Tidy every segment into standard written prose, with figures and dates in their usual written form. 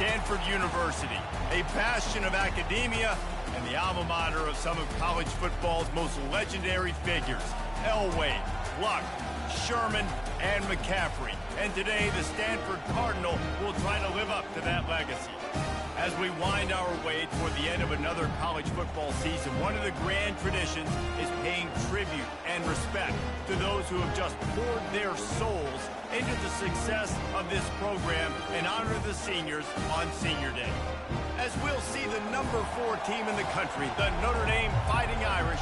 Stanford University, a bastion of academia and the alma mater of some of college football's most legendary figures, Elway, Luck, Sherman, and McCaffrey. And today, the Stanford Cardinal will try to live up to that legacy. As we wind our way toward the end of another college football season, one of the grand traditions is paying tribute and respect to those who have just poured their souls into the success of this program and honor the seniors on Senior Day. As we'll see the number 4 team in the country, the Notre Dame Fighting Irish,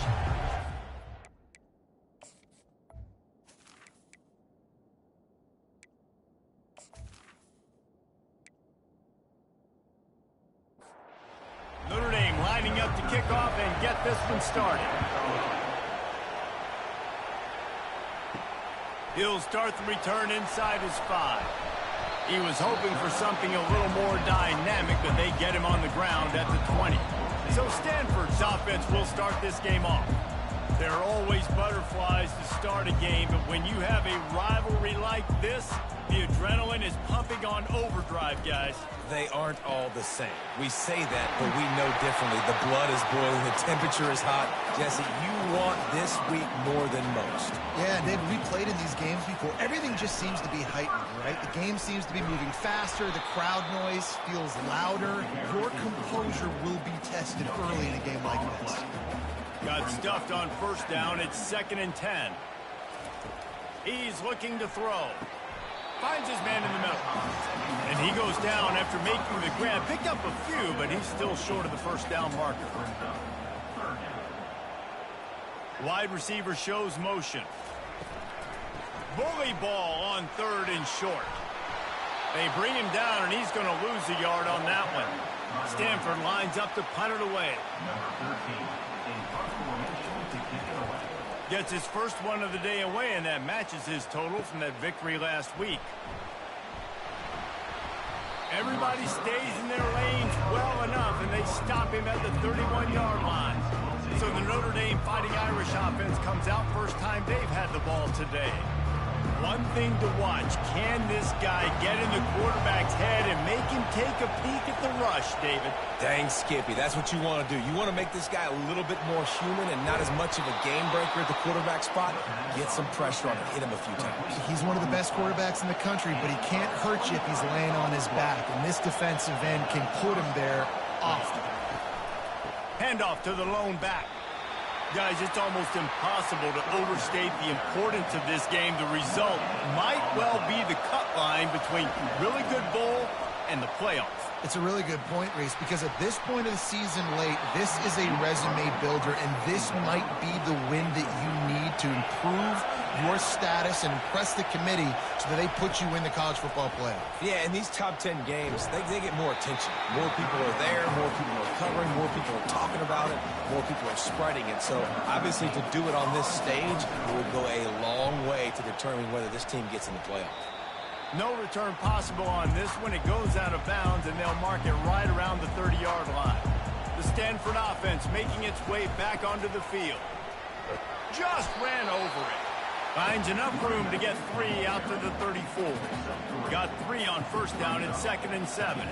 Notre Dame lining up to kick off and get this one started. He'll start the return inside his 5. He was hoping for something a little more dynamic, but they get him on the ground at the 20. So Stanford's offense will start this game off. There are always butterflies to start a game, but when you have a rivalry like this, the adrenaline is pumping on overdrive, guys. They aren't all the same. We say that, but we know differently. The blood is boiling. The temperature is hot. Jesse, you want this week more than most. Yeah, David, we played in these games before. Everything just seems to be heightened, right? The game seems to be moving faster. The crowd noise feels louder. Your composure will be tested early in a game like this. Got stuffed on first down. It's 2nd and 10. He's looking to throw. Finds his man in the middle. And he goes down after making the grab. Picked up a few, but he's still short of the first down marker. Wide receiver shows motion. Bully ball on 3rd and short. They bring him down, and he's going to lose a yard on that one. Stanford lines up to punt it away. Gets his first one of the day away, and that matches his total from that victory last week. Everybody stays in their lanes well enough, and they stop him at the 31-yard line. So the Notre Dame Fighting Irish offense comes out first time they've had the ball today. One thing to watch, can this guy get in the quarterback's head and make him take a peek at the rush, David? Dang, Skippy, that's what you want to do. You want to make this guy a little bit more human and not as much of a game breaker at the quarterback spot. Get some pressure on him, hit him a few times. He's one of the best quarterbacks in the country, but he can't hurt you if he's laying on his back, and this defensive end can put him there often. Handoff to the lone back. Guys, it's almost impossible to overstate the importance of this game. The result might well be the cut line between really good bowl and the playoffs. It's a really good point, Reese, because at this point of the season late, this is a resume builder, and this might be the win that you need to improve your status and impress the committee so that they put you in the college football playoff. Yeah, in these top 10 games, they get more attention. More people are there, more people are covering, more people are talking about it, more people are spreading it. So, obviously, to do it on this stage will go a long way to determine whether this team gets in the playoff. No return possible on this one. It goes out of bounds, and they'll mark it right around the 30-yard line. The Stanford offense making its way back onto the field. Just ran over it. Finds enough room to get 3 out to the 34. Got 3 on first down at 2nd and 7.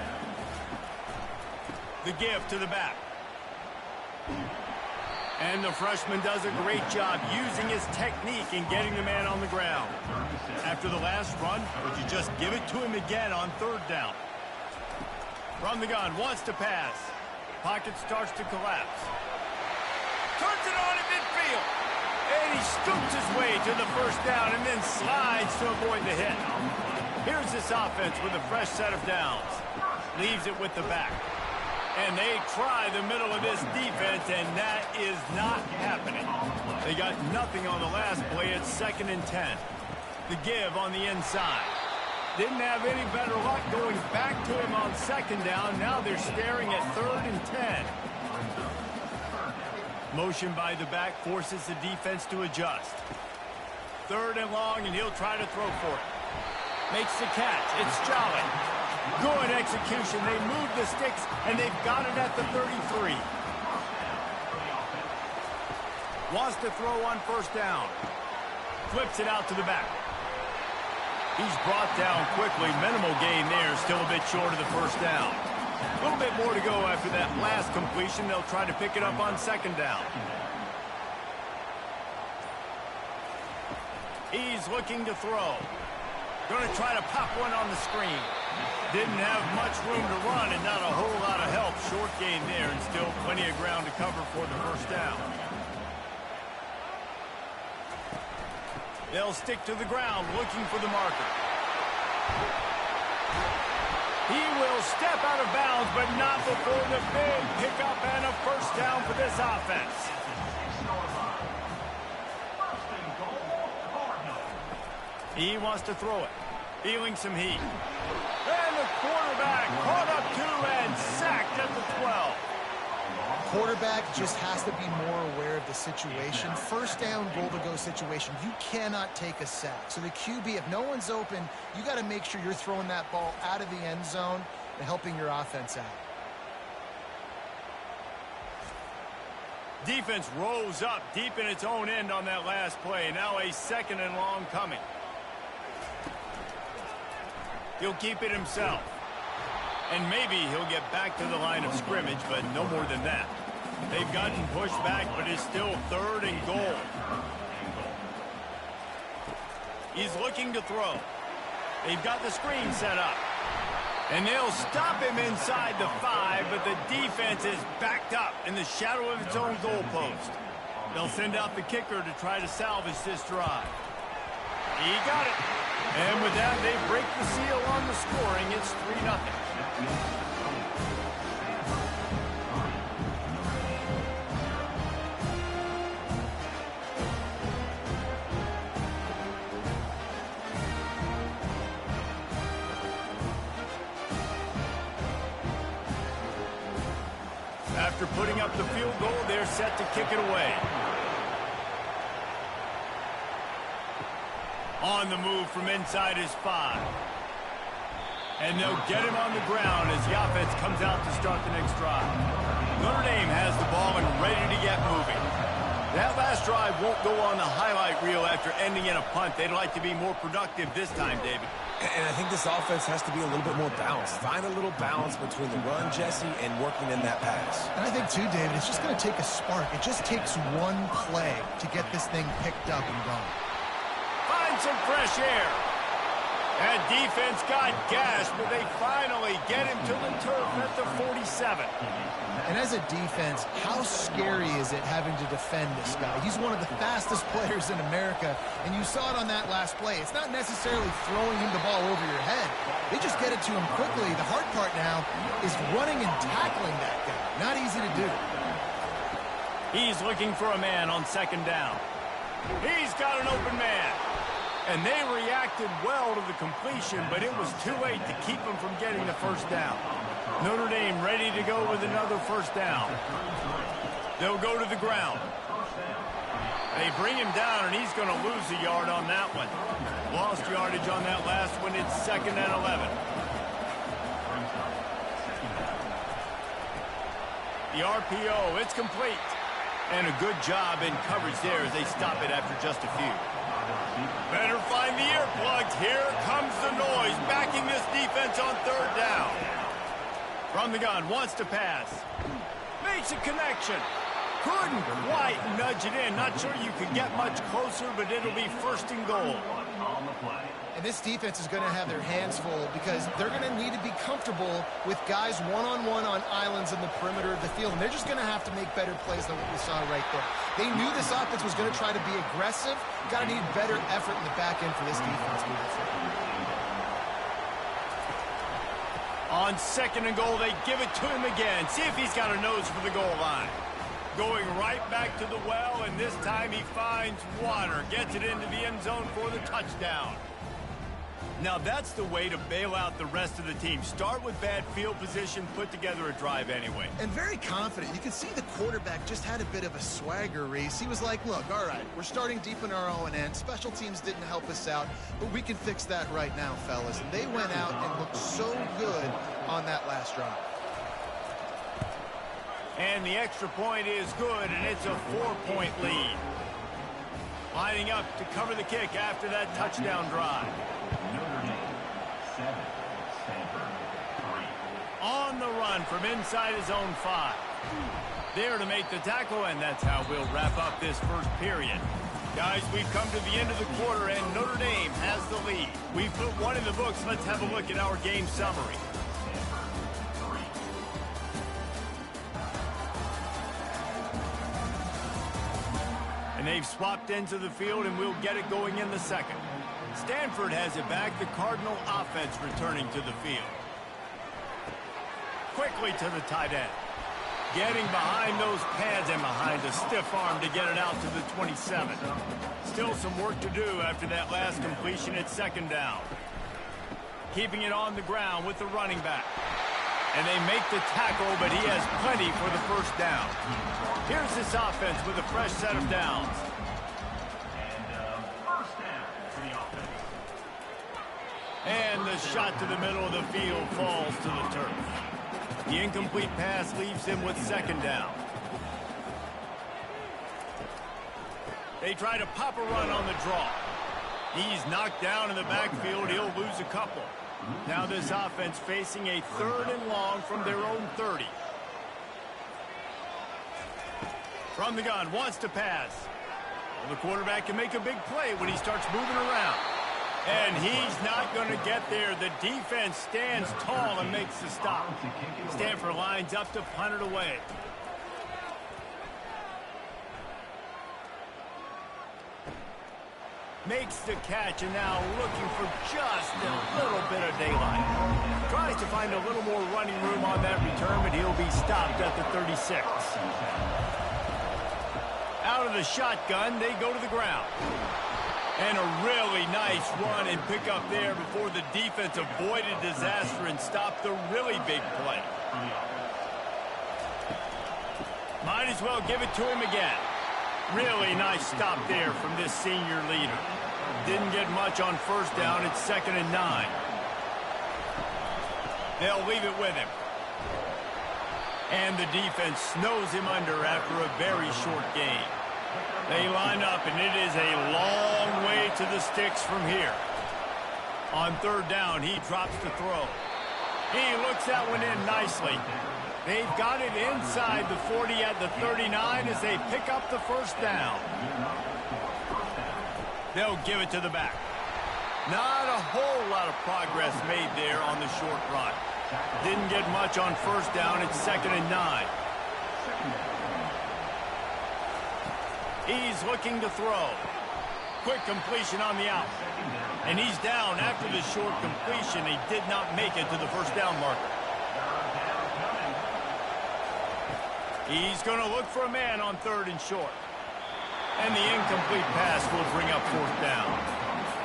The give to the back. And the freshman does a great job using his technique and getting the man on the ground. After the last run, would you just give it to him again on 3rd down? From the gun, wants to pass. Pocket starts to collapse. Turns it on at midfield. And he scoops his way to the first down and then slides to avoid the hit. Here's this offense with a fresh set of downs. Leaves it with the back. And they try the middle of this defense, and that is not happening. They got nothing on the last play. It's 2nd and 10. The give on the inside. Didn't have any better luck going back to him on 2nd down. Now they're staring at 3rd and 10. Motion by the back forces the defense to adjust. 3rd and long, and he'll try to throw for it. Makes the catch. It's Jolly. Good execution. They move the sticks, and they've got it at the 33. Wants to throw on first down. Flips it out to the back. He's brought down quickly. Minimal gain there. Still a bit short of the first down. A little bit more to go after that last completion. They'll try to pick it up on second down. He's looking to throw. Going to try to pop one on the screen. Didn't have much room to run and not a whole lot of help. Short gain there and still plenty of ground to cover for the first down. They'll stick to the ground looking for the marker. He will step out of bounds, but not before the big pickup and a first down for this offense. He wants to throw it. Feeling some heat. And the quarterback caught up to and sacked at the 12. Quarterback just has to be more aware of the situation. First down, goal to go situation. You cannot take a sack. So the QB, if no one's open, you got to make sure you're throwing that ball out of the end zone and helping your offense out. Defense rose up deep in its own end on that last play. Now a second and long coming. He'll keep it himself. And maybe he'll get back to the line of scrimmage, but no more than that. They've gotten pushed back, but it's still third and goal. He's looking to throw. They've got the screen set up. And they'll stop him inside the 5, but the defense is backed up in the shadow of its own goalpost. They'll send out the kicker to try to salvage this drive. He got it. And with that, they break the seal on the scoring. It's 3-0. After putting up the field goal, they're set to kick it away. On the move from inside his 5. And they'll get him on the ground as the offense comes out to start the next drive. Notre Dame has the ball and ready to get moving. That last drive won't go on the highlight reel after ending in a punt. They'd like to be more productive this time, David. And I think this offense has to be a little bit more balanced. Find a little balance between the run, Jesse, and working in that pass. And I think, too, David, it's just going to take a spark. It just takes one play to get this thing picked up and going. Find some fresh air. That defense got gashed, but they finally get him to the turf at the 47. And as a defense, how scary is it having to defend this guy? He's one of the fastest players in America, and you saw it on that last play. It's not necessarily throwing him the ball over your head. They just get it to him quickly. The hard part now is running and tackling that guy. Not easy to do. He's looking for a man on second down. He's got an open man. And they reacted well to the completion, but it was too late to keep them from getting the first down. Notre Dame ready to go with another first down. They'll go to the ground. They bring him down, and he's going to lose a yard on that one. Lost yardage on that last one. It's 2nd and 11. The RPO, it's complete. And a good job in coverage there as they stop it after just a few. Better find the earplugs. Here comes the noise, backing this defense on third down. From the gun, wants to pass. Makes a connection. Couldn't quite nudge it in. Not sure you could get much closer, but it'll be 1st and goal. And this defense is going to have their hands full because they're going to need to be comfortable with guys one-on-one on islands in the perimeter of the field. And they're just going to have to make better plays than what we saw right there. They knew this offense was going to try to be aggressive. Got to need better effort in the back end for this defense moving forward. On 2nd and goal, they give it to him again. See if he's got a nose for the goal line. Going right back to the well, and this time he finds water. Gets it into the end zone for the touchdown. Now that's the way to bail out the rest of the team. Start with bad field position, put together a drive anyway. And very confident. You can see the quarterback just had a bit of a swagger, Reese. He was like, look, all right, we're starting deep in our own end. Special teams didn't help us out, but we can fix that right now, fellas. And they went out and looked so good on that last drive. And the extra point is good, and it's a 4-point lead. Lining up to cover the kick after that touchdown drive. On the run from inside his own 5. There to make the tackle, and that's how we'll wrap up this first period. Guys, we've come to the end of the quarter, and Notre Dame has the lead. We've put one in the books. Let's have a look at our game summary. And they've swapped ends of the field, and we'll get it going in the second. Stanford has it back. The Cardinal offense returning to the field. Quickly to the tight end. Getting behind those pads and behind a stiff arm to get it out to the 27. Still some work to do after that last completion at second down. Keeping it on the ground with the running back. And they make the tackle, but he has plenty for the first down. Here's this offense with a fresh set of downs. And the shot to the middle of the field falls to the turf. The incomplete pass leaves him with second down. They try to pop a run on the draw. He's knocked down in the backfield. He'll lose a couple. Now this offense facing a 3rd and long from their own 30. From the gun, wants to pass. Well, the quarterback can make a big play when he starts moving around. And he's not going to get there. The defense stands tall and makes the stop. Stanford lines up to punt it away. Makes the catch, and now looking for just a little bit of daylight. Tries to find a little more running room on that return, but he'll be stopped at the 36. Out of the shotgun, they go to the ground. And a really nice run and pick up there before the defense avoided disaster and stopped the really big play. Might as well give it to him again. Really nice stop there from this senior leader. Didn't get much on first down. It's 2nd and 9. They'll leave it with him. And the defense snows him under after a very short game. They line up, and it is a long way to the sticks from here. On 3rd down, he drops to throw. He looks that one in nicely. They've got it inside the 40 at the 39 as they pick up the first down. They'll give it to the back. Not a whole lot of progress made there on the short run. Didn't get much on first down. It's 2nd and 9. He's looking to throw. Quick completion on the out. And he's down after the short completion. He did not make it to the first down marker. He's going to look for a man on 3rd and short. And the incomplete pass will bring up 4th down.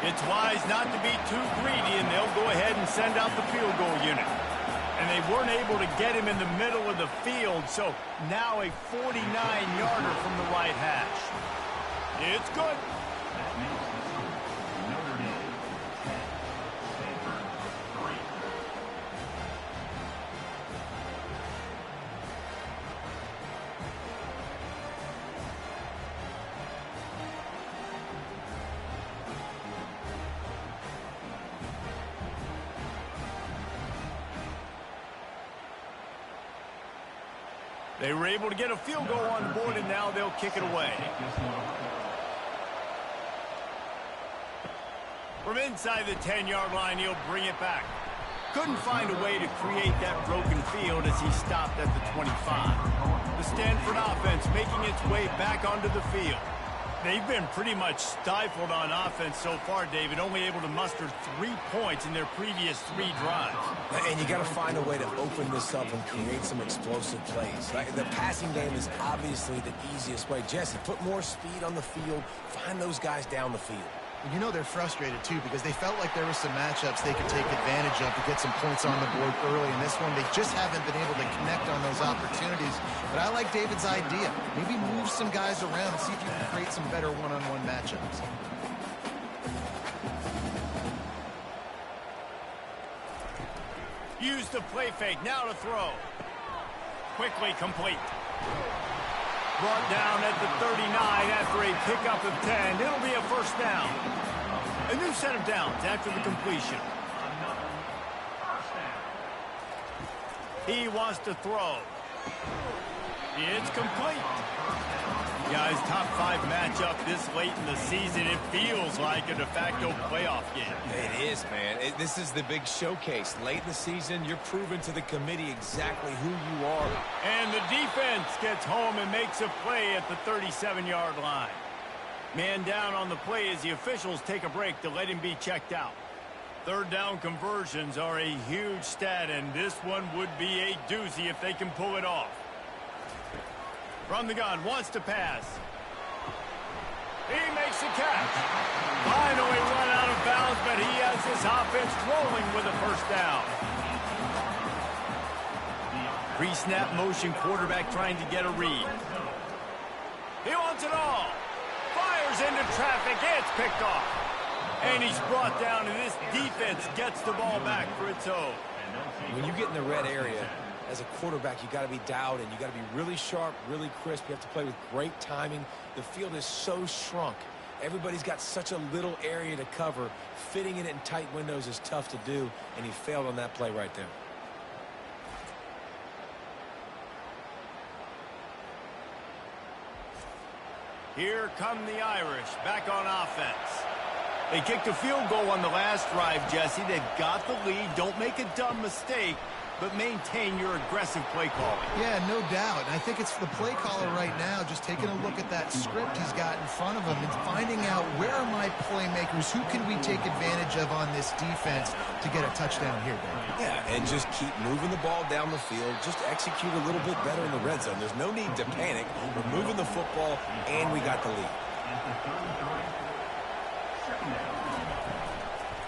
It's wise not to be too greedy, and they'll go ahead and send out the field goal unit. And they weren't able to get him in the middle of the field, so now a 49-yarder from the right hash. It's good. They were able to get a field goal on the board, and now they'll kick it away. From inside the 10-yard line, he'll bring it back. Couldn't find a way to create that broken field as he stopped at the 25. The Stanford offense making its way back onto the field. They've been pretty much stifled on offense so far, David, only able to muster 3 points in their previous 3 drives. And you got to find a way to open this up and create some explosive plays. The passing game is obviously the easiest way. Jesse, put more speed on the field, find those guys down the field. You know they're frustrated, too, because they felt like there were some matchups they could take advantage of to get some points on the board early. In this one, they just haven't been able to connect on those opportunities. But I like David's idea. Maybe move some guys around and see if you can create some better one-on-one matchups. Use the play fake. Now to throw. Quickly complete. Brought down at the 39 after a pickup of 10. It'll be a first down. A new set of downs after the completion. He wants to throw. It's complete. Guys, top 5 matchup this late in the season. It feels like a de facto playoff game. It is, man. This is the big showcase. Late in the season, you're proving to the committee exactly who you are. And the defense gets home and makes a play at the 37-yard line. Man down on the play as the officials take a break to let him be checked out. Third down conversions are a huge stat, and this one would be a doozy if they can pull it off. From the gun, wants to pass. He makes the catch. Finally run out of bounds, but he has his offense rolling with a first down. Pre-snap motion quarterback trying to get a read. He wants it all. Fires into traffic. It's picked off. And he's brought down, and this defense gets the ball back for its own. When you get in the red area, as a quarterback, you got to be dialed in. You got to be really sharp, really crisp. You have to play with great timing. The field is so shrunk. Everybody's got such a little area to cover. Fitting it in tight windows is tough to do, and he failed on that play right there. Here come the Irish back on offense. They kicked a field goal on the last drive, Jesse. They've got the lead. Don't make a dumb mistake, but maintain your aggressive play calling. Yeah, no doubt. And I think it's the play caller right now just taking a look at that script he's got in front of him and finding out where are my playmakers, who can we take advantage of on this defense to get a touchdown here, Dave. Yeah, and just keep moving the ball down the field. Just execute a little bit better in the red zone. There's no need to panic. We're moving the football, and we got the lead.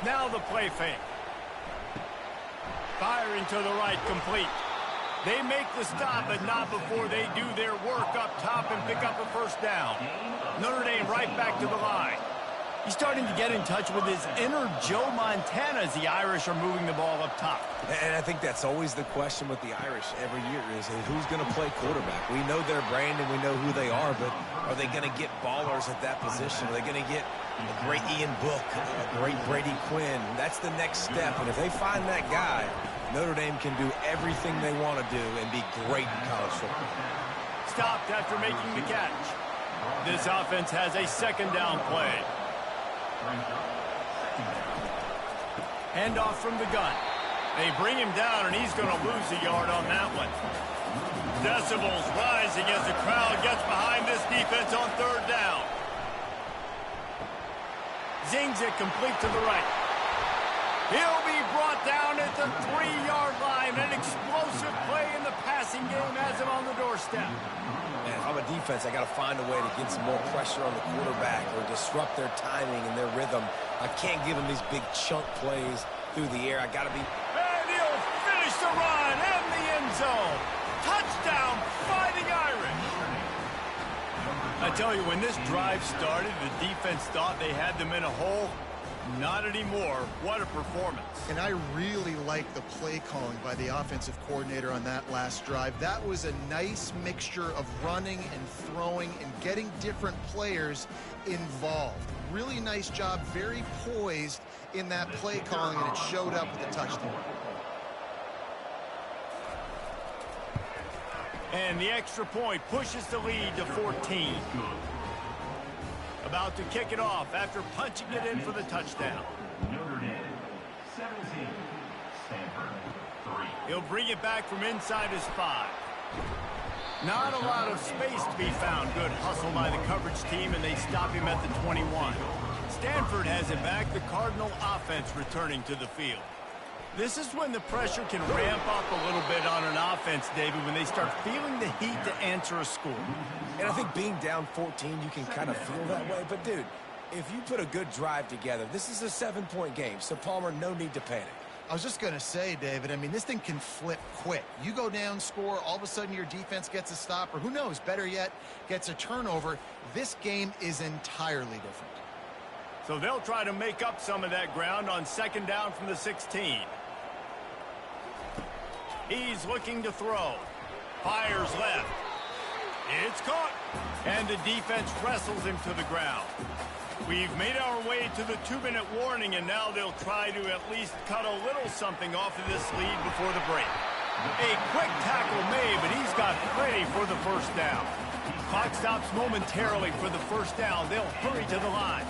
Now the play fake. Firing to the right, complete. They make the stop, but not before they do their work up top and pick up a first down. Notre Dame right back to the line. He's starting to get in touch with his inner Joe Montana as the Irish are moving the ball up top. And I think that's always the question with the Irish every year is who's going to play quarterback. We know their brand and we know who they are, but are they going to get ballers at that position? Are they going to get a great Ian Book, a great Brady Quinn? That's the next step. And if they find that guy, Notre Dame can do everything they want to do and be great in college football. Stopped after making the catch. This offense has a second down play. Handoff from the gun. They bring him down, and he's going to lose a yard on that one. Decibels rising as the crowd gets behind this defense on third down. Zings it complete to the right. He'll be brought down at the 3-yard line. An explosive play in the passing game has him on the doorstep. Man, if I'm a defense, I got to find a way to get some more pressure on the quarterback or disrupt their timing and their rhythm. I can't give them these big chunk plays through the air. I got to be... And he'll finish the run in the end zone. Touchdown, Fighting Irish. I tell you, when this drive started, the defense thought they had them in a hole. Not anymore. What a performance. And I really like the play calling by the offensive coordinator on that last drive. That was a nice mixture of running and throwing and getting different players involved. Really nice job, very poised in that play calling, and it showed up with a touchdown. And the extra point pushes the lead to 14. About to kick it off after punching it in for the touchdown. Notre Dame, 17, Stanford, 3. He'll bring it back from inside his 5. Not a lot of space to be found. Good hustle by the coverage team, and they stop him at the 21. Stanford has it back. The Cardinal offense returning to the field. This is when the pressure can ramp up a little bit on an offense, David, when they start feeling the heat to answer a score. And I think being down 14, you can kind of feel that way. But, dude, if you put a good drive together, this is a 7-point game. So, Palmer, no need to panic. I was just going to say, David, I mean, this thing can flip quick. You go down, score, all of a sudden your defense gets a stop, or who knows, better yet, gets a turnover. This game is entirely different. So they'll try to make up some of that ground on second down from the 16. He's looking to throw. Fires left. It's caught. And the defense wrestles him to the ground. We've made our way to the 2-minute warning, and now they'll try to at least cut a little something off of this lead before the break. A quick tackle made, but he's got plenty for the first down. Clock stops momentarily for the first down. They'll hurry to the line.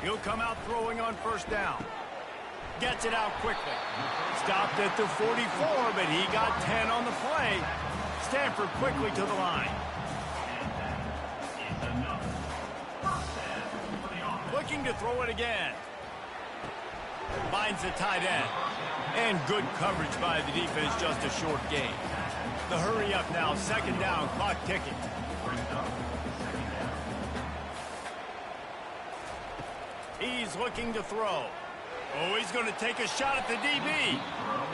He'll come out throwing on first down. Gets it out quickly. Stopped at the 44, but he got 10 on the play. Stanford quickly to the line. Looking to throw it again. Finds the tight end. And good coverage by the defense, just a short gain. The hurry up now, second down, clock ticking. He's looking to throw. Oh, he's going to take a shot at the DB.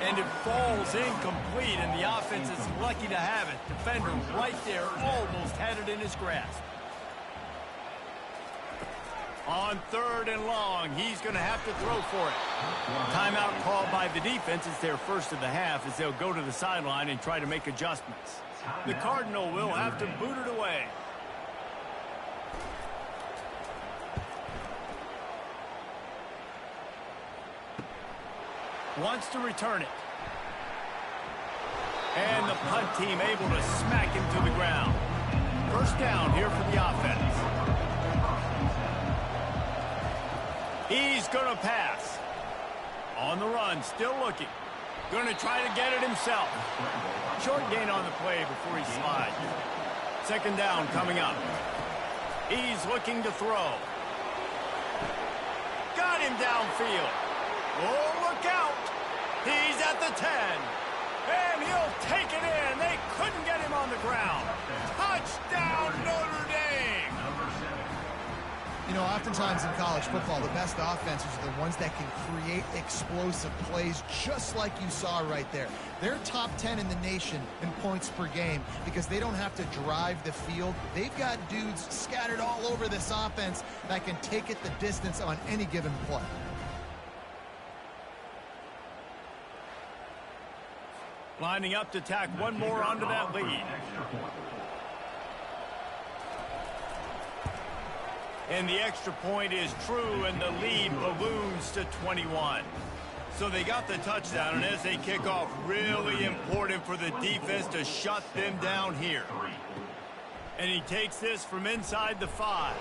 And it falls incomplete, and the offense is lucky to have it. Defender right there almost had it in his grasp. On third and long, he's going to have to throw for it. Timeout called by the defense. It's their first of the half as they'll go to the sideline and try to make adjustments. The Cardinal will have to boot it away. Wants to return it. And the punt team able to smack him to the ground. First down here for the offense. He's going to pass. On the run, still looking. Going to try to get it himself. Short gain on the play before he slides. Second down coming up. He's looking to throw. Got him downfield. Oh, look out. He's at the 10. And he'll take it in. They couldn't get him on the ground. Touchdown, Notre Dame. You know, oftentimes in college football, the best offenses are the ones that can create explosive plays, just like you saw right there. They're top 10 in the nation in points per game because they don't have to drive the field. They've got dudes scattered all over this offense that can take it the distance on any given play. Lining up to tack one more onto that lead. And the extra point is true, and the lead balloons to 21. So they got the touchdown, and as they kick off, really important for the defense to shut them down here. And he takes this from inside the 5.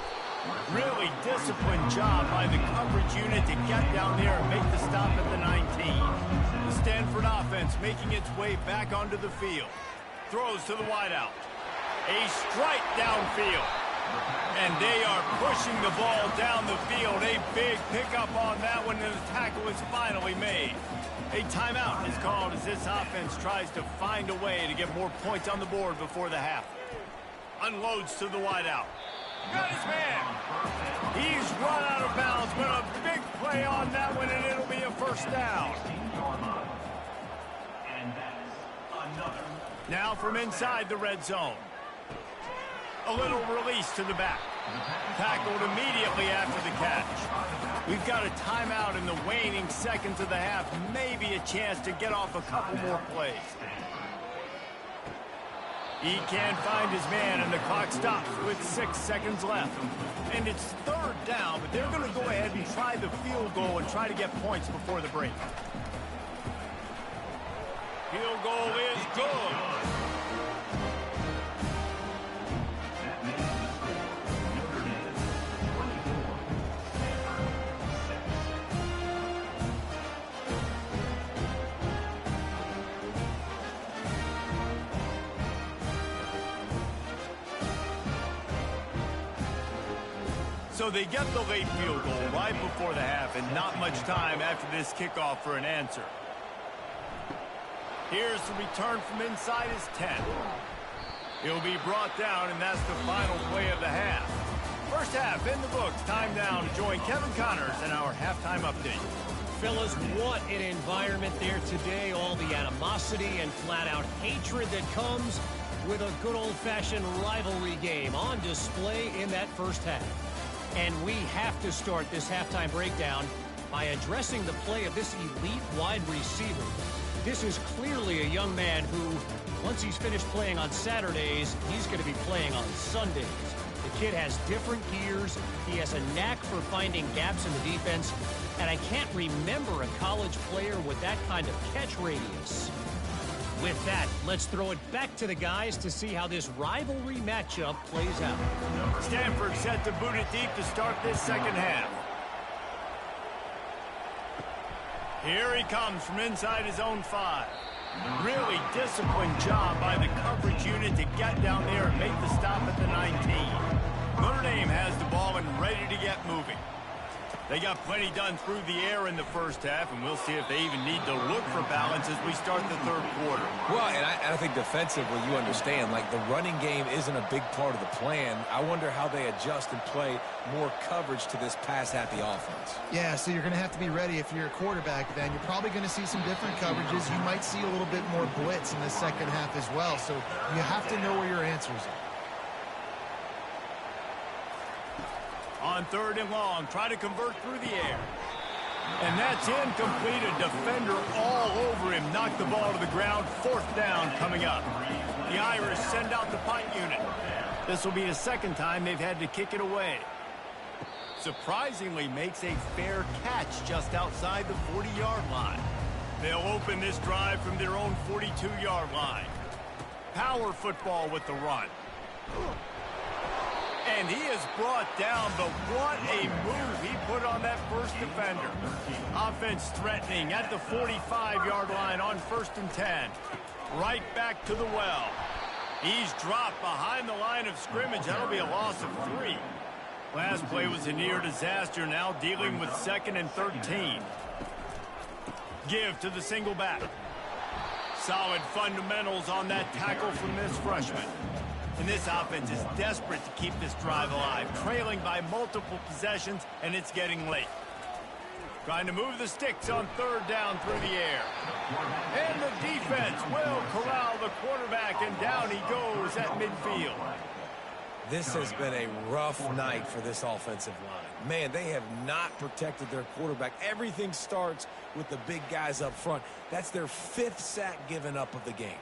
Really disciplined job by the coverage unit to get down there and make the stop at the 19. The Stanford offense making its way back onto the field. Throws to the wideout. A strike downfield. And they are pushing the ball down the field. A big pickup on that one, and the tackle is finally made. A timeout is called as this offense tries to find a way to get more points on the board before the half. Unloads to the wideout. Got his man. He's run out of bounds, but a big play on that one, and it'll be a first down. Now from inside the red zone. A little release to the back. Tackled immediately after the catch. We've got a timeout in the waning seconds of the half. Maybe a chance to get off a couple more plays. He can't find his man, and the clock stops with 6 seconds left. And it's third down, but they're going to go ahead and try the field goal and try to get points before the break. Field goal is good. So they get the late field goal right before the half, and not much time after this kickoff for an answer. Here's the return from inside his 10. He'll be brought down, and that's the final play of the half. First half in the books. Time now to join Kevin Connors in our halftime update. Fellas, what an environment there today. All the animosity and flat-out hatred that comes with a good old-fashioned rivalry game on display in that first half. And we have to start this halftime breakdown by addressing the play of this elite wide receiver. This is clearly a young man who, once he's finished playing on Saturdays, he's going to be playing on Sundays. The kid has different gears. He has a knack for finding gaps in the defense. And I can't remember a college player with that kind of catch radius. With that, let's throw it back to the guys to see how this rivalry matchup plays out. Stanford set to boot it deep to start this second half. Here he comes from inside his own 5. Really disciplined job by the coverage unit to get down there and make the stop at the 19. Notre Dame has the ball and ready to get moving. They got plenty done through the air in the first half, and we'll see if they even need to look for balance as we start the third quarter. Well, and I think defensively, you understand, like the running game isn't a big part of the plan. I wonder how they adjust and play more coverage to this pass-happy offense. Yeah, so you're going to have to be ready if you're a quarterback then. You're probably going to see some different coverages. You might see a little bit more blitz in the second half as well, so you have to know where your answers are. On third and long, try to convert through the air. And that's incomplete. A defender all over him. Knocked the ball to the ground. Fourth down coming up. The Irish send out the punt unit. This will be the second time they've had to kick it away. Surprisingly makes a fair catch just outside the 40-yard line. They'll open this drive from their own 42-yard line. Power football with the run. And he is brought down, but what a move he put on that first defender. Offense threatening at the 45-yard line on 1st and 10. Right back to the well. He's dropped behind the line of scrimmage. That'll be a loss of 3. Last play was a near disaster, now dealing with 2nd and 13. Give to the single back. Solid fundamentals on that tackle from this freshman. And this offense is desperate to keep this drive alive, trailing by multiple possessions, and it's getting late. Trying to move the sticks on third down through the air. And the defense will corral the quarterback, and down he goes at midfield. This has been a rough night for this offensive line. Man, they have not protected their quarterback. Everything starts with the big guys up front. That's their 5th sack given up of the game.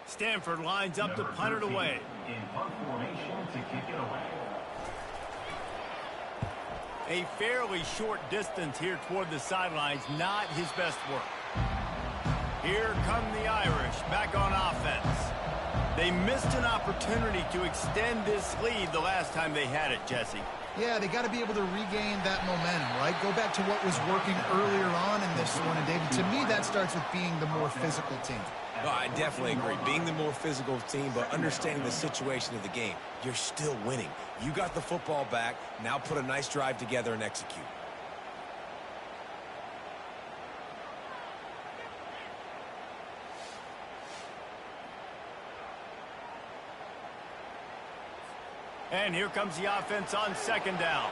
Stanford lines up to punt it away. In punt formation to kick it away. A fairly short distance here toward the sidelines, not his best work. Here come the Irish back on offense. They missed an opportunity to extend this lead the last time they had it, Jesse. Yeah, they got to be able to regain that momentum, right? Go back to what was working earlier on in this one. And, David, to me, that starts with being the more physical team. No, I definitely agree. Being the more physical team, but understanding the situation of the game. You're still winning. You got the football back. Now put a nice drive together and execute. And here comes the offense on 2nd down.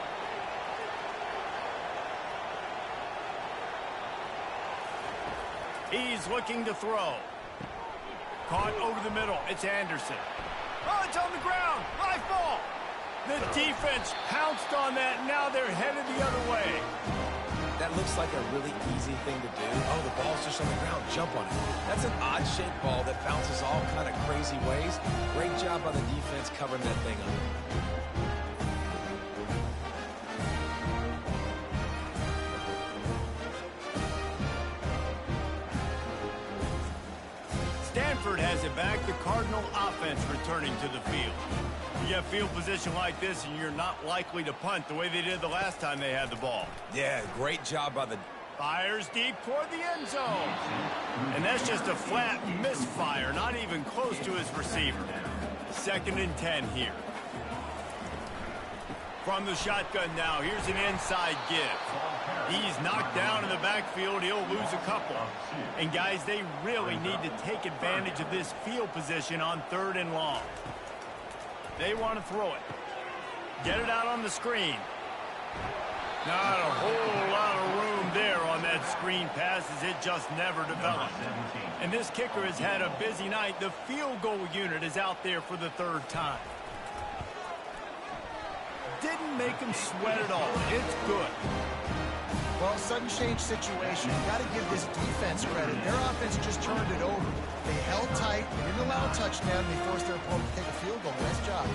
He's looking to throw. Caught over the middle. It's Anderson. Oh, it's on the ground. Live ball. The defense pounced on that. Now they're headed the other way. That looks like a really easy thing to do. Oh, the ball's just on the ground. Jump on it. That's an odd-shaped ball that bounces all kind of crazy ways. Great job by the defense covering that thing up. Stanford has it back. The Cardinal offense returning to the field. You get field position like this, and you're not likely to punt the way they did the last time they had the ball. Yeah, great job by the... Fires deep toward the end zone. And that's just a flat misfire, not even close to his receiver. 2nd and 10 here. From the shotgun now, here's an inside give. He's knocked down in the backfield. He'll lose a couple. And, guys, they really need to take advantage of this field position on 3rd and long. They want to throw it. Get it out on the screen. Not a whole lot of room there on that screen pass as it just never developed. And this kicker has had a busy night. The field goal unit is out there for the 3rd time. Didn't make him sweat at all. It's good. Well, sudden change situation. You got to give this defense credit. Their offense just turned it over. They held tight. They didn't allow a touchdown. They forced their opponent to take a field goal. Nice job.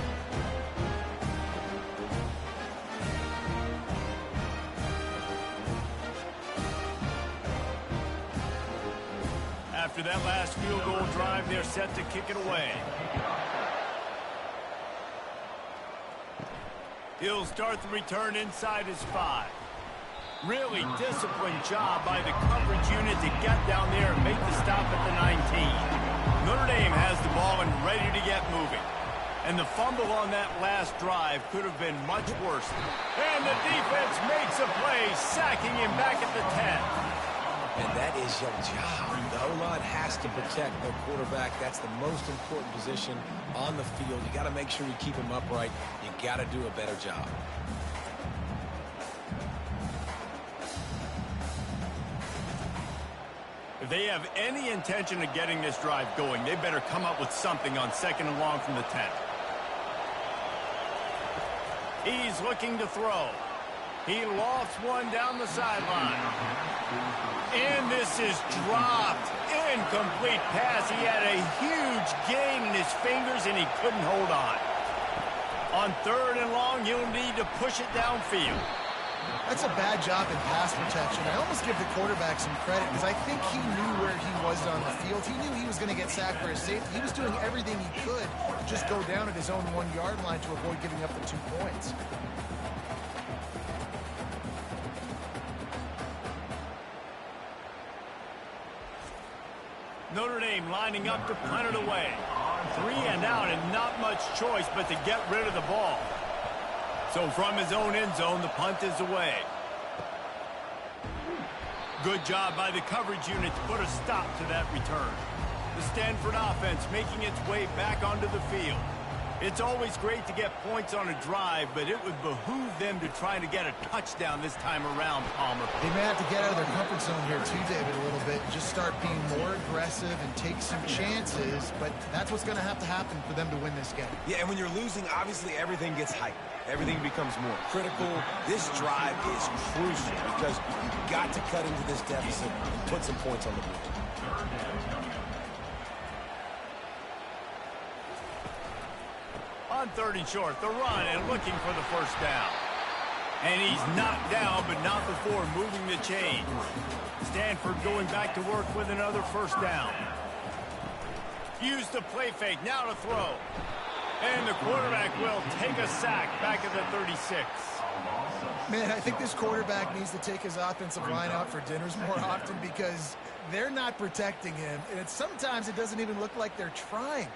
After that last field goal drive, they're set to kick it away. He'll start the return inside his 5. Really disciplined job by the coverage unit to get down there and make the stop at the 19. Notre Dame has the ball and ready to get moving. And the fumble on that last drive could have been much worse. And the defense makes a play, sacking him back at the 10. And that is your job. The O-line has to protect their quarterback. That's the most important position on the field. You got to make sure you keep him upright. You got to do a better job. If they have any intention of getting this drive going, they better come up with something on 2nd and long from the 10. He's looking to throw. He lofts one down the sideline. And this is dropped. Incomplete pass. He had a huge gain in his fingers, and he couldn't hold on. On 3rd and long, he'll need to push it downfield. That's a bad job in pass protection. I almost give the quarterback some credit because I think he knew where he was on the field. He knew he was going to get sacked for his safety. He was doing everything he could to just go down at his own 1-yard line to avoid giving up the 2 points. Notre Dame lining up to punt it away. 3 and out and not much choice but to get rid of the ball. So from his own end zone, the punt is away. Good job by the coverage unit to put a stop to that return. The Stanford offense making its way back onto the field. It's always great to get points on a drive, but it would behoove them to try to get a touchdown this time around, Palmer. They may have to get out of their comfort zone here too, David, a little bit. Just start being more aggressive and take some chances, but that's what's going to happen for them to win this game. Yeah, and when you're losing, obviously everything gets heightened. Everything becomes more critical. This drive is crucial because you've got to cut into this deficit and put some points on the board. On 3rd and short, the run and looking for the first down. And he's knocked down, but not before moving the chain. Stanford going back to work with another first down. Use the play fake, now to throw. And the quarterback will take a sack back at the 36. Man, I think this quarterback needs to take his offensive line out for dinners more often because they're not protecting him. And sometimes it doesn't even look like they're trying.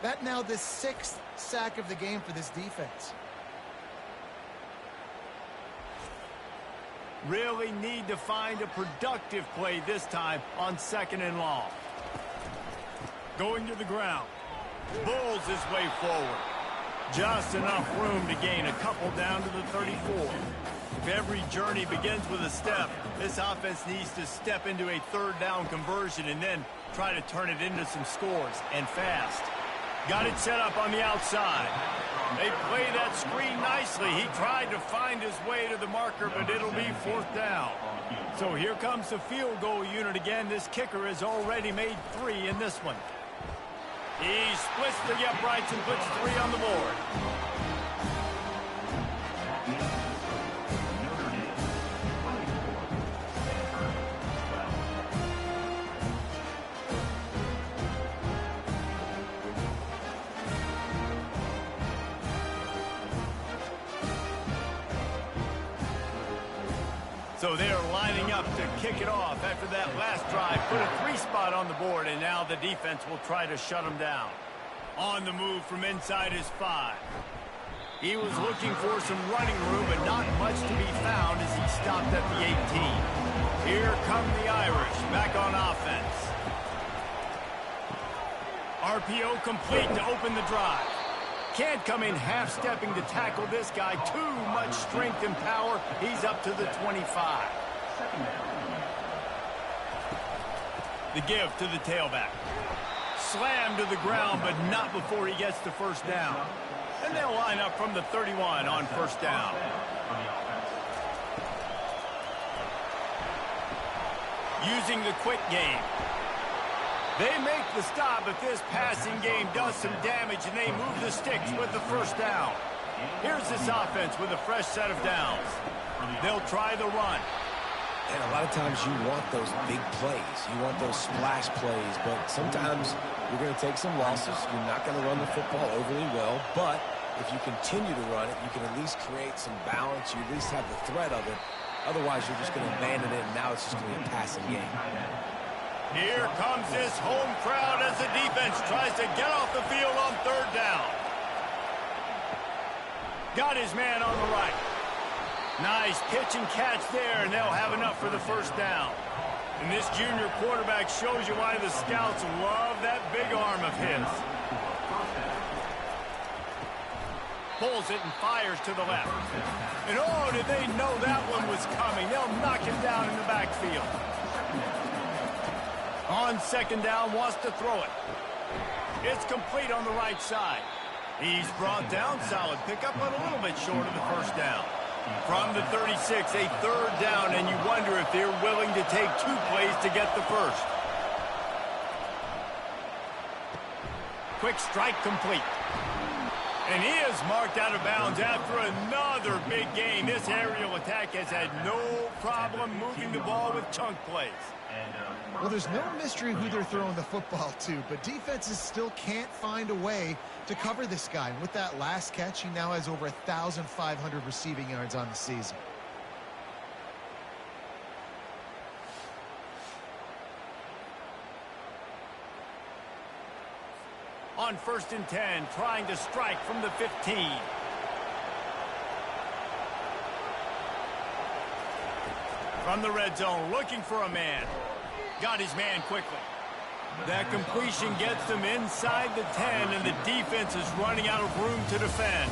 That now the 6th sack of the game for this defense. Really need to find a productive play this time on 2nd and long. Going to the ground. Bulls his way forward. Just enough room to gain a couple down to the 34. If every journey begins with a step, this offense needs to step into a 3rd down conversion and then try to turn it into some scores, and fast. Got it set up on the outside. They play that screen nicely. He tried to find his way to the marker, but it'll be 4th down. So here comes the field goal unit again. This kicker has already made 3 in this one. He splits the uprights and puts 3 on the board. So they're lining up to kick it off after that last drive. Put a 3 spot on the board, and now the defense will try to shut them down. On the move from inside his 5. He was looking for some running room, but not much to be found as he stopped at the 18. Here come the Irish back on offense. RPO complete to open the drive. Can't come in half-stepping to tackle this guy. Too much strength and power. He's up to the 25. The give to the tailback. Slammed to the ground, but not before he gets the first down. And they'll line up from the 31 on first down. using the quick game. They make the stop, but this passing game does some damage, and they move the sticks with the first down. Here's this offense with a fresh set of downs. They'll try the run. And a lot of times you want those big plays. You want those splash plays, but sometimes you're going to take some losses. You're not going to run the football overly well, but if you continue to run it, you can at least create some balance. You at least have the threat of it. Otherwise, you're just going to abandon it, and now it's just going to be a passing game. Here comes this home crowd as the defense tries to get off the field on third down. Got his man on the right. Nice pitch and catch there, and they'll have enough for the first down. And this junior quarterback shows you why the scouts love that big arm of his. Pulls it and fires to the left. And oh, did they know that one was coming? They'll knock him down in the backfield. On second down, wants to throw it. It's complete on the right side. He's brought down, solid pickup, but a little bit short of the first down. From the 36, a third down, and you wonder if they're willing to take 2 plays to get the first. Quick strike complete. And he is marked out of bounds after another big game. This aerial attack has had no problem moving the ball with chunk plays. Well, there's no mystery who they're throwing the football to, but defenses still can't find a way to cover this guy. And with that last catch, he now has over 1,500 receiving yards on the season. On 1st and 10, trying to strike from the 15. From the red zone, looking for a man. Got his man quickly. That completion gets them inside the 10, and the defense is running out of room to defend.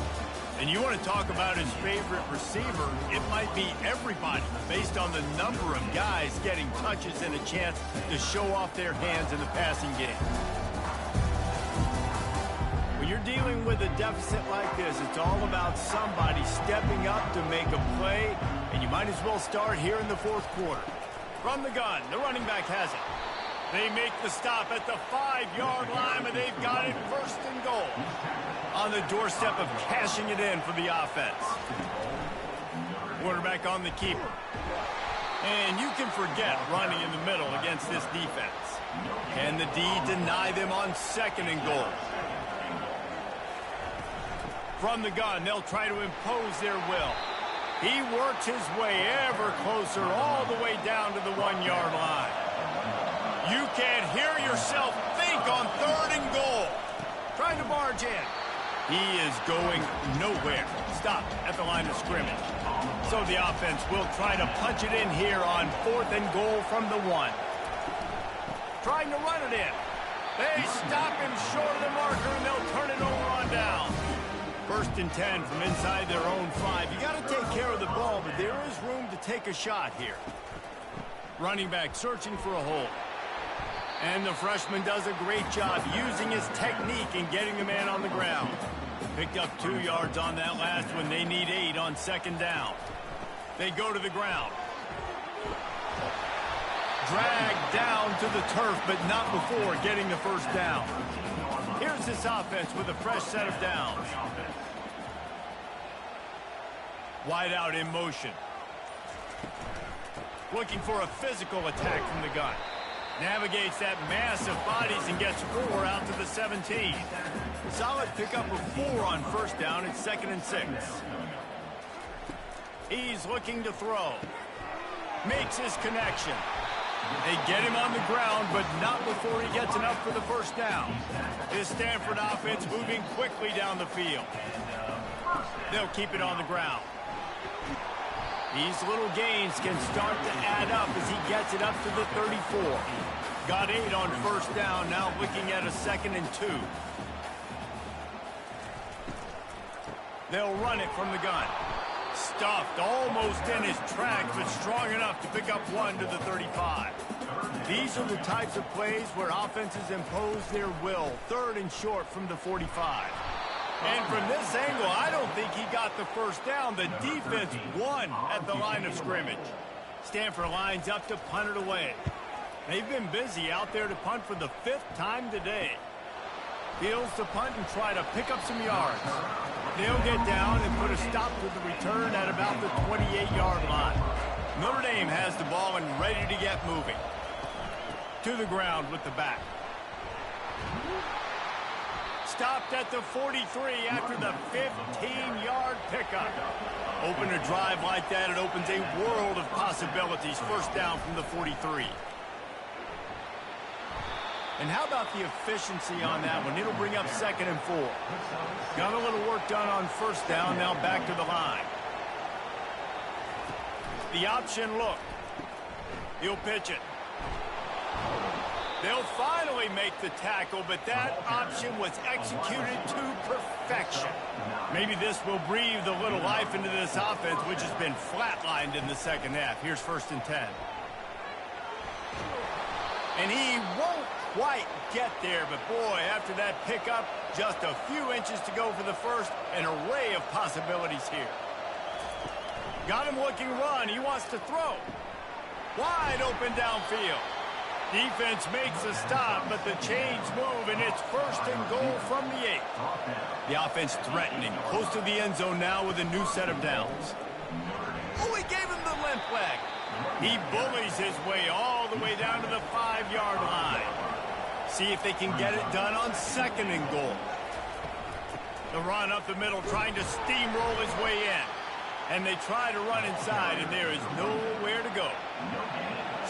And you want to talk about his favorite receiver, it might be everybody, based on the number of guys getting touches and a chance to show off their hands in the passing game. When you're dealing with a deficit like this, it's all about somebody stepping up to make a play, and you might as well start here in the 4th quarter. From the gun, the running back has it. They make the stop at the 5-yard line, and they've got it 1st and goal. On the doorstep of cashing it in for the offense. Quarterback on the keeper. And you can forget running in the middle against this defense. Can the D deny them on 2nd and goal? From the gun, they'll try to impose their will. He works his way ever closer all the way down to the 1-yard line. You can't hear yourself think on 3rd and goal. Trying to barge in. He is going nowhere. Stop at the line of scrimmage. So the offense will try to punch it in here on 4th and goal from the 1. Trying to run it in. They stop him short of the marker, and they'll turn it over on down. 1st and 10 from inside their own 5. You got to take care of the ball, but there is room to take a shot here. Running back searching for a hole. And the freshman does a great job using his technique and getting the man on the ground. Picked up 2 yards on that last one. They need 8 on 2nd down. They go to the ground. Dragged down to the turf, but not before getting the 1st down. Here's this offense with a fresh set of downs. Wide out in motion. Looking for a physical attack from the gun. Navigates that mass of bodies and gets 4 out to the 17. Solid pickup of 4 on 1st down. It's 2nd and 6. He's looking to throw. Makes his connection. They get him on the ground, but not before he gets enough for the 1st down. This Stanford offense moving quickly down the field. They'll keep it on the ground. These little gains can start to add up as he gets it up to the 34. Got 8 on 1st down, now looking at a 2nd and 2. They'll run it from the gun. Stuffed almost in his tracks, but strong enough to pick up 1 to the 35. These are the types of plays where offenses impose their will. 3rd and short from the 45. And from this angle, I don't think he got the 1st down. The defense won at the line of scrimmage. Stanford lines up to punt it away. They've been busy out there to punt for the 5th time today. Fields to punt and try to pick up some yards. They'll get down and put a stop to the return at about the 28-yard line. Notre Dame has the ball and ready to get moving. To the ground with the back. Stopped at the 43 after the 15-yard pickup. Open a drive like that, it opens a world of possibilities. First down from the 43. And how about the efficiency on that one? It'll bring up 2nd and 4. Got a little work done on first down, now back to the line. The option look. He'll pitch it. They'll finally make the tackle, but that option was executed to perfection. Maybe this will breathe a little life into this offense, which has been flatlined in the second half. Here's 1st and 10. And he won't quite get there, but boy, after that pickup, just a few inches to go for the first. An array of possibilities here. Got him looking run. He wants to throw. Wide open downfield. Defense makes a stop, but the chains move, and it's 1st and goal from the 8. The offense threatening. Close to the end zone now with a new set of downs. Oh, he gave him the limp leg. He bullies his way all the way down to the 5-yard line. See if they can get it done on 2nd and goal. The run up the middle, trying to steamroll his way in. And they try to run inside, and there is nowhere to go.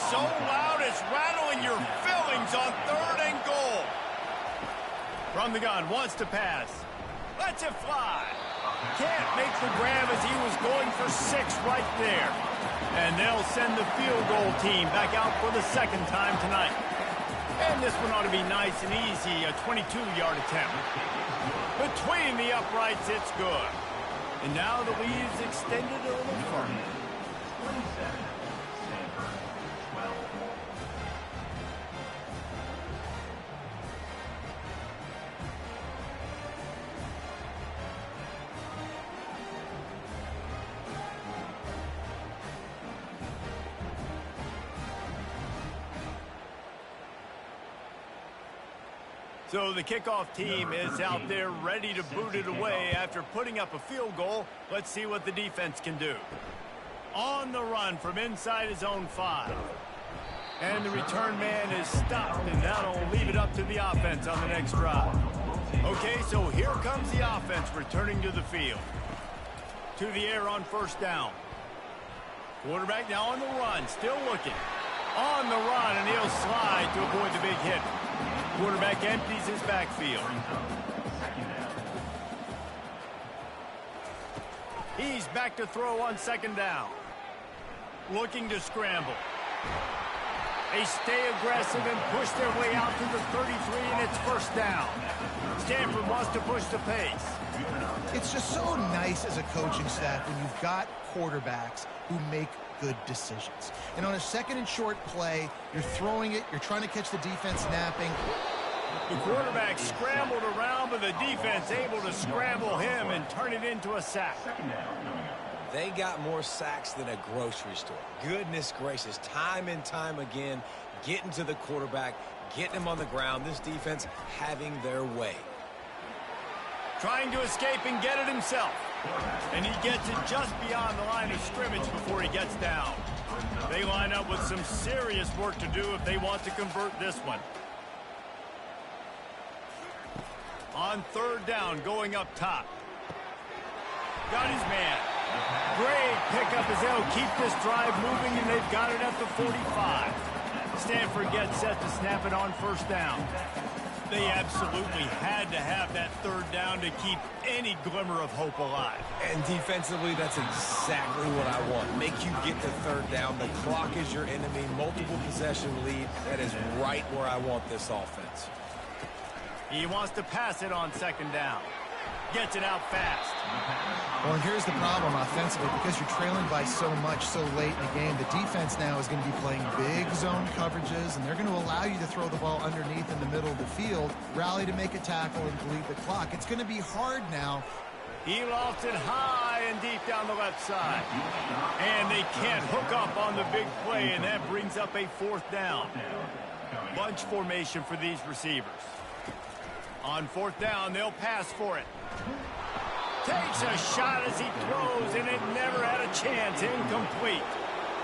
So loud it's rattling your fillings on 3rd and goal. From the gun, wants to pass. Lets it fly. Can't make the grab as he was going for 6 right there. And they'll send the field goal team back out for the 2nd time tonight. And this one ought to be nice and easy, a 22-yard attempt. Between the uprights, it's good. And now the lead's extended a little further. 27, Stanford, 12. So the kickoff team is out there ready to boot it away after putting up a field goal. Let's see what the defense can do. On the run from inside his own 5. And the return man is stopped, and that'll leave it up to the offense on the next drive. Okay, so here comes the offense returning to the field. To the air on 1st down. Quarterback now on the run, still looking. On the run, and he'll slide to avoid the big hit. Quarterback empties his backfield. He's back to throw on 2nd down. Looking to scramble. They stay aggressive and push their way out to the 33, and it's 1st down. Stanford wants to push the pace. It's just so nice as a coaching staff when you've got quarterbacks who make good decisions. And on a 2nd and short play, you're throwing it, you're trying to catch the defense napping. The quarterback scrambled around, but the defense able to scramble him and turn it into a sack. They got more sacks than a grocery store. Goodness gracious, time and time again, getting to the quarterback, getting him on the ground. This defense having their way. Trying to escape and get it himself. And he gets it just beyond the line of scrimmage before he gets down. They line up with some serious work to do if they want to convert this one. On 3rd down, going up top. Got his man. Great pickup as they'll keep this drive moving, and they've got it at the 45. Stanford gets set to snap it on 1st down. They absolutely had to have that 3rd down to keep any glimmer of hope alive. And defensively, that's exactly what I want. Make you get to 3rd down. The clock is your enemy. Multiple possession lead. That is right where I want this offense. He wants to pass it on 2nd down. Gets it out fast. Well, and here's the problem offensively, because you're trailing by so much so late in the game. The defense now is going to be playing big zone coverages, and they're going to allow you to throw the ball underneath in the middle of the field, rally to make a tackle, and bleed the clock. It's going to be hard now He lofts it high and deep down the left side. And they can't hook up on the big play, and that brings up a 4th down. Bunch formation for these receivers. On 4th down, they'll pass for it. Takes a shot as he throws, and it never had a chance. Incomplete.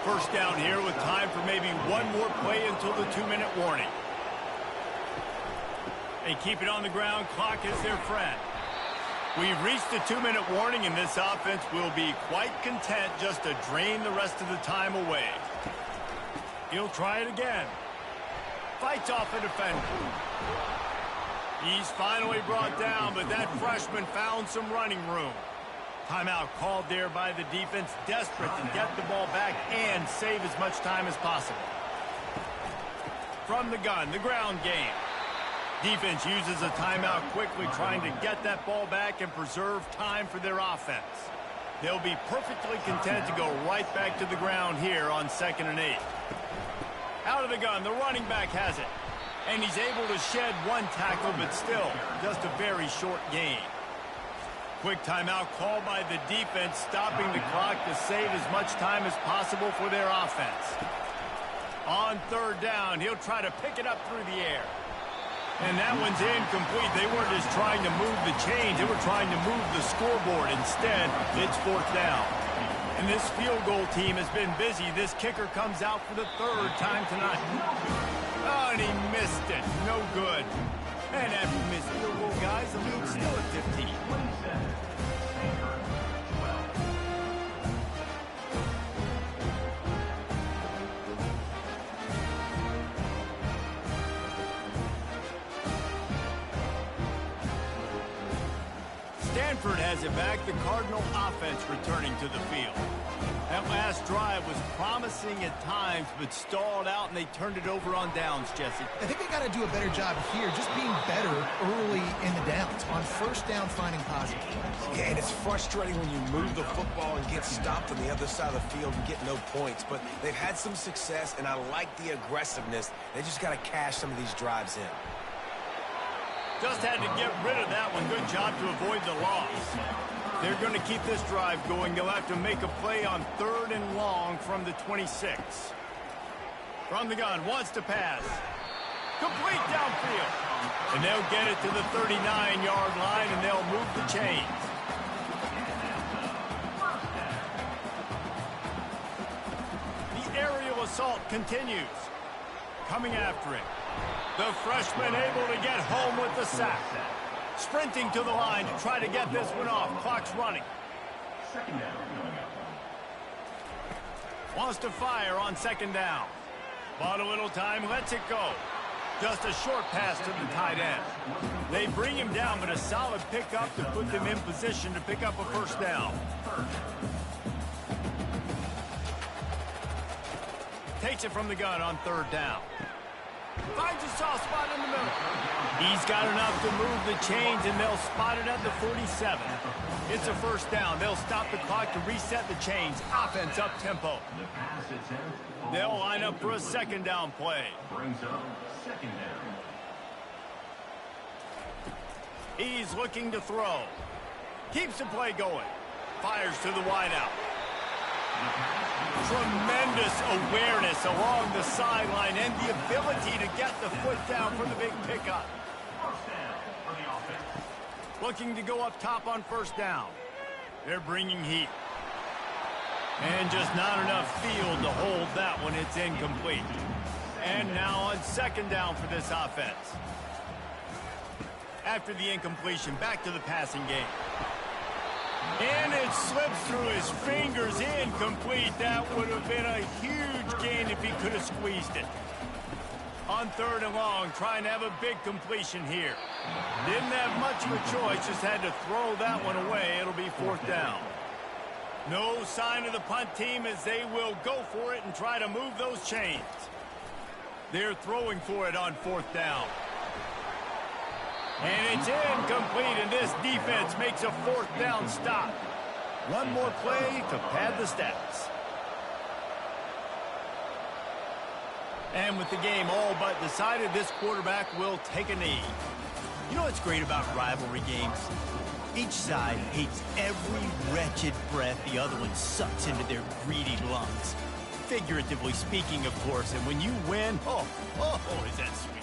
1st down here with time for maybe one more play until the 2-minute warning. They keep it on the ground. Clock is their friend. We've reached the 2-minute warning, and this offense will be quite content just to drain the rest of the time away. He'll try it again. Fights off a defender. He's finally brought down, but that freshman found some running room. Timeout called there by the defense, desperate to get the ball back and save as much time as possible. From the gun, the ground game. Defense uses a timeout quickly, trying to get that ball back and preserve time for their offense. They'll be perfectly content to go right back to the ground here on 2nd and 8. Out of the gun, the running back has it. And he's able to shed one tackle, but still, just a very short gain. Quick timeout called by the defense, stopping the clock to save as much time as possible for their offense. On 3rd down, he'll try to pick it up through the air. And that one's incomplete. They weren't just trying to move the chains. They were trying to move the scoreboard. Instead, it's 4th down. And this field goal team has been busy. This kicker comes out for the 3rd time tonight. Oh, and he missed it. No good. And after missed field goal, guys, the lead's still at 15. Stanford has it back, the Cardinal offense returning to the field. That last drive was promising at times, but stalled out, and they turned it over on downs, Jesse. I think they got to do a better job here, just being better early in the downs. On 1st down, finding positive. Yeah, and it's frustrating when you move the football and get stopped on the other side of the field and get no points. But they've had some success, and I like the aggressiveness. They just got to cash some of these drives in. Just had to get rid of that one. Good job to avoid the loss. They're going to keep this drive going. They'll have to make a play on 3rd and long from the 26. From the gun, wants to pass. Complete downfield. And they'll get it to the 39-yard line, and they'll move the chains. The aerial assault continues. Coming after it. The freshman able to get home with the sack. Sprinting to the line to try to get this one off. Clock's running. Wants to fire on 2nd down. Bought a little time, lets it go. Just a short pass to the tight end. They bring him down, but a solid pickup to put them in position to pick up a 1st down. Takes it from the gun on 3rd down. Finds a soft spot in the middle. He's got enough to move the chains, and they'll spot it at the 47. It's a 1st down. They'll stop the clock to reset the chains. Offense up tempo. They'll line up for a 2nd down play. Brings up 2nd down. He's looking to throw. Keeps the play going. Fires to the wideout. Tremendous awareness along the sideline and the ability to get the foot down for the big pickup. 1st down for the offense. Looking to go up top on 1st down. They're bringing heat. And just not enough field to hold that one. It's incomplete. And now on 2nd down for this offense. After the incompletion, back to the passing game. And it slips through his fingers, incomplete. That would have been a huge gain if he could have squeezed it. On 3rd and long, trying to have a big completion here. Didn't have much of a choice, just had to throw that one away. It'll be 4th down. No sign of the punt team as they will go for it and try to move those chains. They're throwing for it on 4th down. And it's incomplete, and this defense makes a 4th down stop. One more play to pad the stats. And with the game all but decided, this quarterback will take a knee. You know what's great about rivalry games? Each side hates every wretched breath the other one sucks into their greedy lungs. Figuratively speaking, of course, and when you win, oh, is that sweet.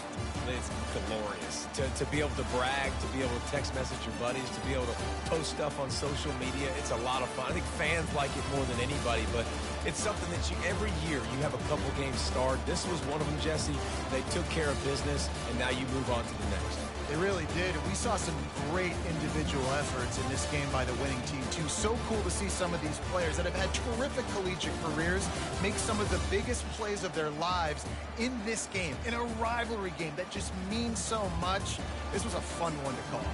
It's glorious to be able to brag, to be able to text message your buddies, to be able to post stuff on social media. It's a lot of fun. I think fans like it more than anybody, but it's something that every year you have a couple games start. This was one of them, Jesse. They took care of business, and now you move on to the next. They really did. We saw some great individual efforts in this game by the winning team, too. So cool to see some of these players that have had terrific collegiate careers make some of the biggest plays of their lives in this game, in a rivalry game that just means so much. This was a fun one to call.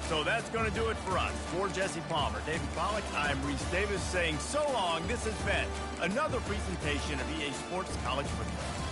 So that's going to do it for us. For Jesse Palmer, David Pollack, I'm Reese Davis saying so long. This has been another presentation of EA Sports College Football.